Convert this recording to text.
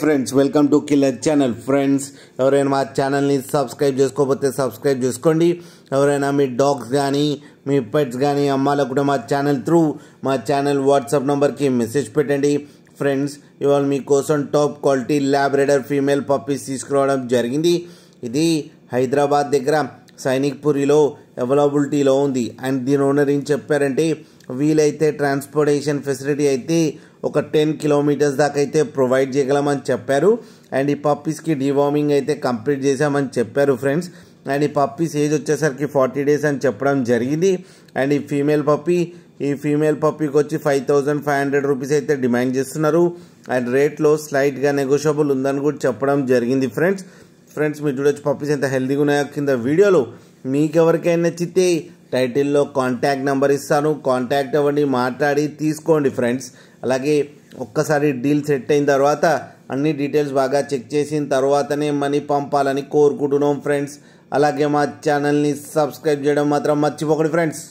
Friends welcome to killer channel. Friends ఎవరైనా మా ఛానల్ని సబ్స్క్రైబ్ చేసుకోకపోతే సబ్స్క్రైబ్ చేసుకోండి. ఎవరైనా మీ డాగ్స్ కానీ మీ పెట్స్ కానీ అమ్మాలనుకుంటే మా ఛానల్ వాట్సాప్ నెంబర్కి మెసేజ్ పెట్టండి. ఫ్రెండ్స్ ఇవాళ మీకోసం top quality Labrador female puppies తీసుకురావడం జరిగింది. ఇది హైదరాబాద్ దగ్గర సైనిక్పురిలో అవైలబిలిటీలో ఉంది. అండ్ దీని ఓనర్ ఏం చెప్పారంటే వీలైతే ట్రాన్స్పోర్టేషన్ ఫెసిలిటీ అయితే ఒక 10 కిలోమీటర్స్ దాకా అయితే ప్రొవైడ్ చేయగలమని చెప్పారు. అండ్ ఈ పప్పీస్కి డివార్మింగ్ అయితే కంప్లీట్ చేసామని చెప్పారు ఫ్రెండ్స్. అండ్ ఈ పప్పీస్ ఏజ్ వచ్చేసరికి 40 డేస్ అని చెప్పడం జరిగింది. అండ్ ఈ ఫీమేల్ పప్పీకి వచ్చి 5500 రూపీస్ అయితే డిమాండ్ చేస్తున్నారు. అండ్ రేట్లో స్లైట్గా నెగోషియబుల్ ఉందని కూడా చెప్పడం జరిగింది. ఫ్రెండ్స్ మీరు చూడొచ్చు పప్పీస్ ఎంత హెల్తీగా ఉన్నాయో కింద వీడియోలో. మీకు ఎవరికైనా నచ్చితే టైటిల్లో కాంటాక్ట్ నెంబర్ ఇస్తాను, కాంటాక్ట్ అవ్వండి, మాట్లాడి తీసుకోండి ఫ్రెండ్స్. అలాగే ఒక్కసారి డీల్ సెట్ అయిన తర్వాత అన్ని డీటెయిల్స్ బాగా చెక్ చేసిన తర్వాతనే మనీ పంపాలని కోరుకుంటున్నాం ఫ్రెండ్స్. అలాగే మా ఛానల్ని సబ్స్క్రైబ్ చేయడం మాత్రం మర్చిపోకండి ఫ్రెండ్స్.